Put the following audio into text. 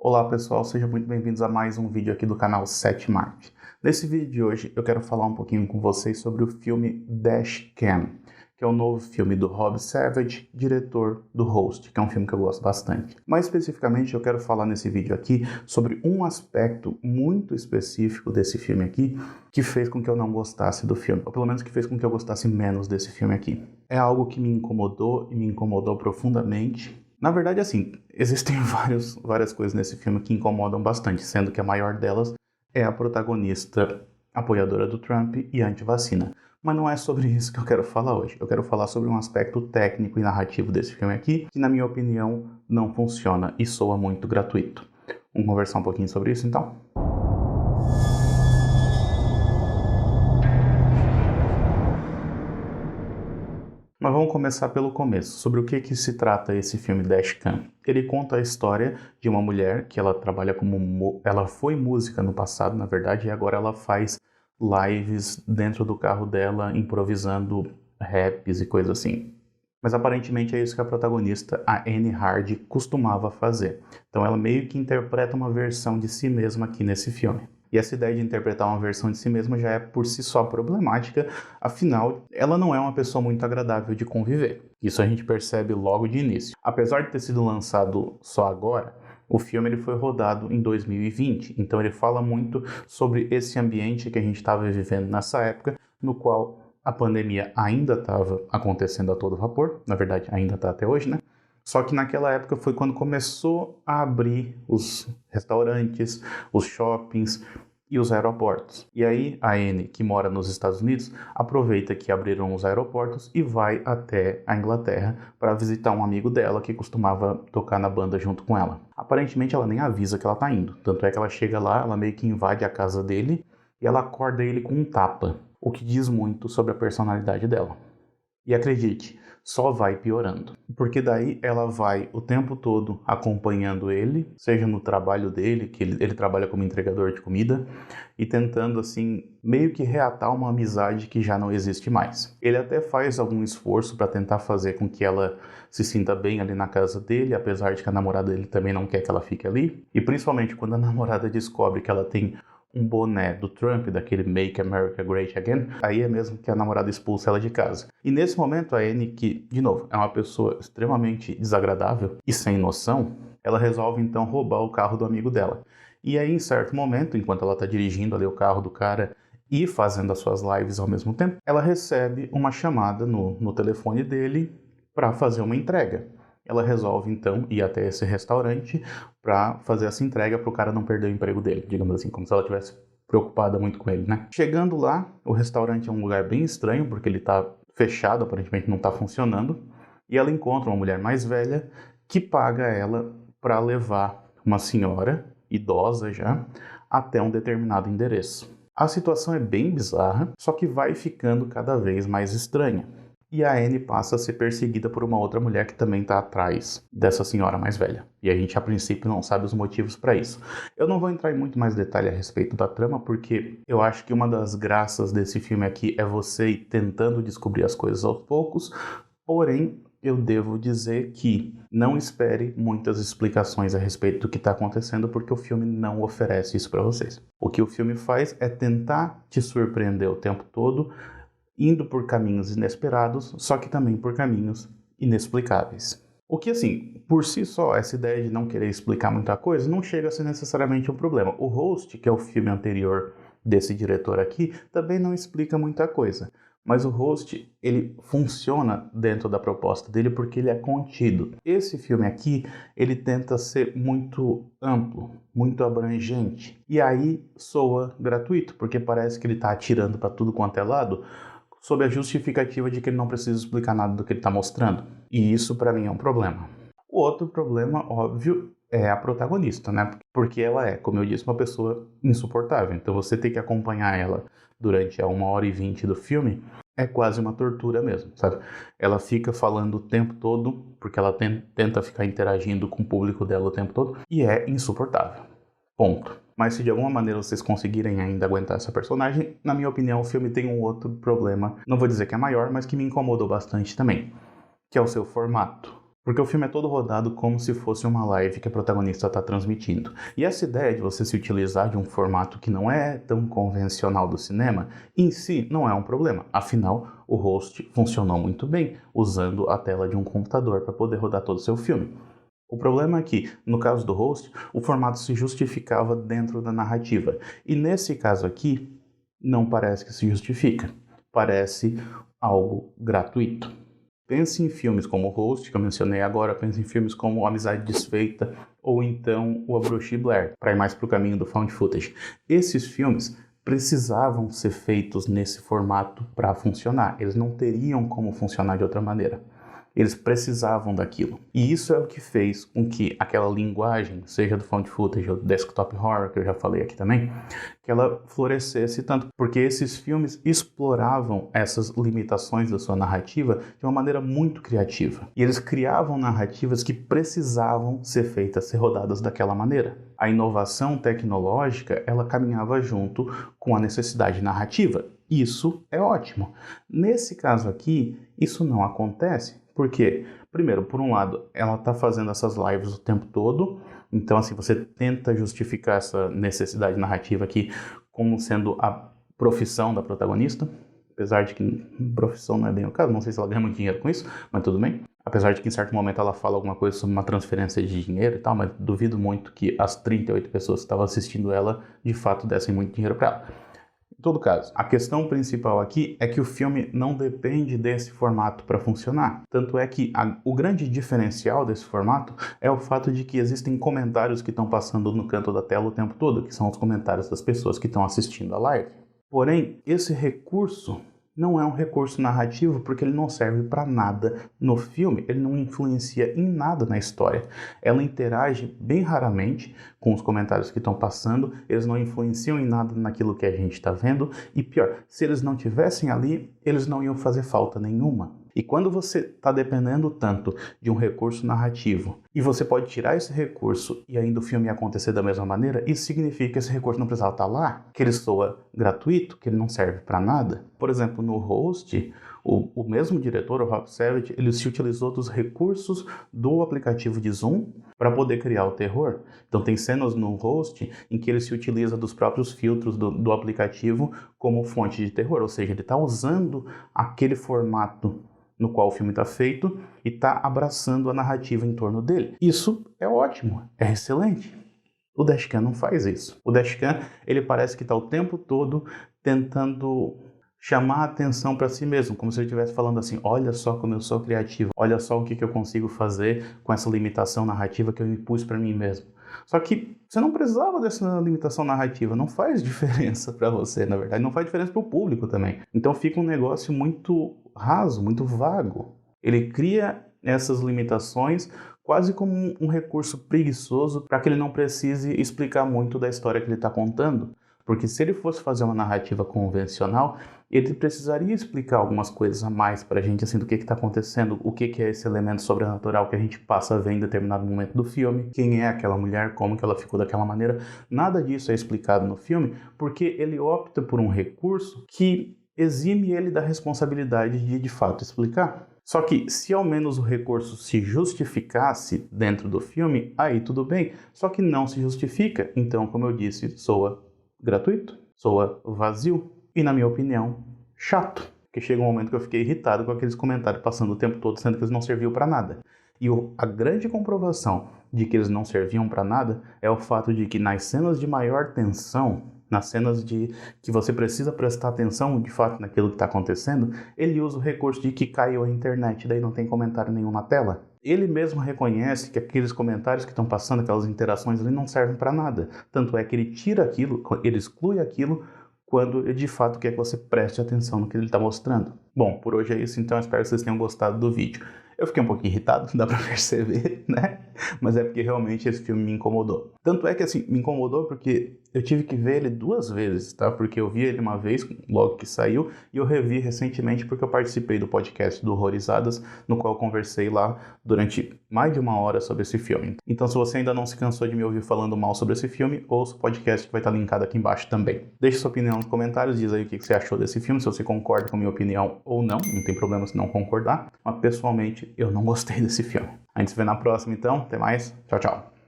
Olá pessoal, sejam muito bem-vindos a mais um vídeo aqui do canal 7 Marte. Nesse vídeo de hoje eu quero falar um pouquinho com vocês sobre o filme Dashcam, que é o novo filme do Rob Savage, diretor do Host, que é um filme que eu gosto bastante. Mais especificamente eu quero falar nesse vídeo aqui sobre um aspecto muito específico desse filme aqui, que fez com que eu não gostasse do filme, ou pelo menos que fez com que eu gostasse menos desse filme aqui. É algo que me incomodou e me incomodou profundamente. Na verdade, assim, existem várias coisas nesse filme que incomodam bastante, sendo que a maior delas é a protagonista apoiadora do Trump e anti-vacina. Mas não é sobre isso que eu quero falar hoje. Eu quero falar sobre um aspecto técnico e narrativo desse filme aqui, que na minha opinião não funciona e soa muito gratuito. Vamos conversar um pouquinho sobre isso então? Mas vamos começar pelo começo. Sobre o que se trata esse filme Dashcam? Ele conta a história de uma mulher que ela trabalha ela foi música no passado, na verdade, e agora ela faz lives dentro do carro dela, improvisando raps e coisas assim. Mas aparentemente é isso que a protagonista, a Anne Hardy, costumava fazer. Então ela meio que interpreta uma versão de si mesma aqui nesse filme. E essa ideia de interpretar uma versão de si mesma já é por si só problemática, afinal, ela não é uma pessoa muito agradável de conviver. Isso a gente percebe logo de início. Apesar de ter sido lançado só agora, o filme ele foi rodado em 2020, então ele fala muito sobre esse ambiente que a gente estava vivendo nessa época, no qual a pandemia ainda estava acontecendo a todo vapor, na verdade ainda está até hoje, né? Só que naquela época foi quando começou a abrir os restaurantes, os shoppings e os aeroportos. E aí a Anne, que mora nos Estados Unidos, aproveita que abriram os aeroportos e vai até a Inglaterra para visitar um amigo dela que costumava tocar na banda junto com ela. Aparentemente ela nem avisa que ela está indo, tanto é que ela chega lá, ela meio que invade a casa dele e ela acorda ele com um tapa, o que diz muito sobre a personalidade dela. E acredite, só vai piorando. Porque daí ela vai o tempo todo acompanhando ele, seja no trabalho dele, que ele trabalha como entregador de comida, e tentando assim, meio que reatar uma amizade que já não existe mais. Ele até faz algum esforço para tentar fazer com que ela se sinta bem ali na casa dele, apesar de que a namorada dele também não quer que ela fique ali. E principalmente quando a namorada descobre que ela tem um boné do Trump, daquele Make America Great Again, aí é mesmo que a namorada expulsa ela de casa. E nesse momento a Anne, que, de novo, é uma pessoa extremamente desagradável e sem noção, ela resolve então roubar o carro do amigo dela. E aí, em certo momento, enquanto ela está dirigindo ali o carro do cara e fazendo as suas lives ao mesmo tempo, ela recebe uma chamada no telefone dele para fazer uma entrega. Ela resolve então ir até esse restaurante para fazer essa entrega para o cara não perder o emprego dele, digamos assim, como se ela tivesse preocupada muito com ele, né? Chegando lá, o restaurante é um lugar bem estranho porque ele está fechado, aparentemente não está funcionando, e ela encontra uma mulher mais velha que paga ela para levar uma senhora idosa já até um determinado endereço. A situação é bem bizarra, só que vai ficando cada vez mais estranha. E a Anne passa a ser perseguida por uma outra mulher que também está atrás dessa senhora mais velha. E a gente, a princípio, não sabe os motivos para isso. Eu não vou entrar em muito mais detalhe a respeito da trama, porque eu acho que uma das graças desse filme aqui é você ir tentando descobrir as coisas aos poucos, porém, eu devo dizer que não espere muitas explicações a respeito do que está acontecendo, porque o filme não oferece isso para vocês. O que o filme faz é tentar te surpreender o tempo todo, indo por caminhos inesperados, só que também por caminhos inexplicáveis. O que, assim, por si só, essa ideia de não querer explicar muita coisa não chega a ser necessariamente um problema. O Host, que é o filme anterior desse diretor aqui, também não explica muita coisa. Mas o Host, ele funciona dentro da proposta dele porque ele é contido. Esse filme aqui, ele tenta ser muito amplo, muito abrangente. E aí soa gratuito, porque parece que ele está atirando para tudo quanto é lado, sob a justificativa de que ele não precisa explicar nada do que ele está mostrando. E isso, para mim, é um problema. O outro problema, óbvio, é a protagonista, né? Porque ela é, como eu disse, uma pessoa insuportável. Então você ter que acompanhar ela durante a 1h20 do filme é quase uma tortura mesmo, sabe? Ela fica falando o tempo todo, porque ela tenta ficar interagindo com o público dela o tempo todo, e é insuportável. Ponto. Mas se de alguma maneira vocês conseguirem ainda aguentar essa personagem, na minha opinião o filme tem um outro problema, não vou dizer que é maior, mas que me incomodou bastante também, que é o seu formato. Porque o filme é todo rodado como se fosse uma live que a protagonista está transmitindo. E essa ideia de você se utilizar de um formato que não é tão convencional do cinema, em si não é um problema. Afinal, o host funcionou muito bem, usando a tela de um computador para poder rodar todo o seu filme. O problema é que, no caso do host, o formato se justificava dentro da narrativa. E nesse caso aqui, não parece que se justifica. Parece algo gratuito. Pense em filmes como o Host, que eu mencionei agora, pense em filmes como Amizade Desfeita ou então O A Bruxa de Blair, para ir mais para o caminho do found footage. Esses filmes precisavam ser feitos nesse formato para funcionar. Eles não teriam como funcionar de outra maneira. Eles precisavam daquilo. E isso é o que fez com que aquela linguagem, seja do found footage ou do desktop horror, que eu já falei aqui também, que ela florescesse tanto, porque esses filmes exploravam essas limitações da sua narrativa de uma maneira muito criativa. E eles criavam narrativas que precisavam ser feitas, ser rodadas daquela maneira. A inovação tecnológica, ela caminhava junto com a necessidade narrativa. Isso é ótimo. Nesse caso aqui, isso não acontece. Por quê? Primeiro, por um lado, ela está fazendo essas lives o tempo todo, então assim, você tenta justificar essa necessidade narrativa aqui como sendo a profissão da protagonista, apesar de que profissão não é bem o caso, não sei se ela ganha muito dinheiro com isso, mas tudo bem. Apesar de que em certo momento ela fala alguma coisa sobre uma transferência de dinheiro e tal, mas duvido muito que as 38 pessoas que estavam assistindo ela, de fato, dessem muito dinheiro para ela. Em todo caso, a questão principal aqui é que o filme não depende desse formato para funcionar. Tanto é que o grande diferencial desse formato é o fato de que existem comentários que estão passando no canto da tela o tempo todo, que são os comentários das pessoas que estão assistindo a live. Porém, esse recurso não é um recurso narrativo porque ele não serve para nada no filme, ele não influencia em nada na história. Ela interage bem raramente com os comentários que estão passando, eles não influenciam em nada naquilo que a gente está vendo, e pior, se eles não tivessem ali, eles não iam fazer falta nenhuma. E quando você está dependendo tanto de um recurso narrativo, e você pode tirar esse recurso e ainda o filme acontecer da mesma maneira, isso significa que esse recurso não precisava estar lá, que ele soa gratuito, que ele não serve para nada. Por exemplo, no Host, o mesmo diretor, o Rob Savage, ele se utilizou dos recursos do aplicativo de Zoom para poder criar o terror. Então tem cenas no Host em que ele se utiliza dos próprios filtros do aplicativo como fonte de terror, ou seja, ele está usando aquele formato no qual o filme está feito e está abraçando a narrativa em torno dele. Isso é ótimo, é excelente. O Dashcam não faz isso. O Dashcam, ele parece que está o tempo todo tentando chamar a atenção para si mesmo, como se ele estivesse falando assim, olha só como eu sou criativo, olha só o que eu consigo fazer com essa limitação narrativa que eu impus para mim mesmo. Só que você não precisava dessa limitação narrativa, não faz diferença para você, na verdade, não faz diferença para o público também. Então fica um negócio muito raso, muito vago. Ele cria essas limitações quase como um recurso preguiçoso para que ele não precise explicar muito da história que ele está contando. Porque se ele fosse fazer uma narrativa convencional, ele precisaria explicar algumas coisas a mais para a gente, assim, do que está acontecendo, o que é esse elemento sobrenatural que a gente passa a ver em determinado momento do filme, quem é aquela mulher, como que ela ficou daquela maneira. Nada disso é explicado no filme, porque ele opta por um recurso que exime ele da responsabilidade de fato, explicar. Só que, se ao menos o recurso se justificasse dentro do filme, aí tudo bem. Só que não se justifica, então, como eu disse, soa gratuito, soa vazio e, na minha opinião, chato. Porque chega um momento que eu fiquei irritado com aqueles comentários passando o tempo todo, sendo que eles não serviam para nada. E a grande comprovação de que eles não serviam para nada é o fato de que nas cenas de maior tensão, nas cenas de que você precisa prestar atenção de fato naquilo que está acontecendo, ele usa o recurso de que caiu a internet, daí não tem comentário nenhum na tela. Ele mesmo reconhece que aqueles comentários que estão passando, aquelas interações ali, não servem para nada. Tanto é que ele tira aquilo, ele exclui aquilo, quando ele de fato quer que você preste atenção no que ele está mostrando. Bom, por hoje é isso, então espero que vocês tenham gostado do vídeo. Eu fiquei um pouquinho irritado, dá pra perceber, né? Mas é porque realmente esse filme me incomodou. Tanto é que, assim, me incomodou porque eu tive que ver ele 2 vezes, tá? Porque eu vi ele uma vez, logo que saiu, e eu revi recentemente porque eu participei do podcast do Horrorizadas, no qual eu conversei lá durante mais de 1 hora sobre esse filme. Então, se você ainda não se cansou de me ouvir falando mal sobre esse filme, ouça o podcast que vai estar linkado aqui embaixo também. Deixe sua opinião nos comentários, diz aí o que você achou desse filme, se você concorda com a minha opinião ou não tem problema se não concordar. Mas, pessoalmente, eu não gostei desse filme. A gente se vê na próxima então, até mais, tchau, tchau.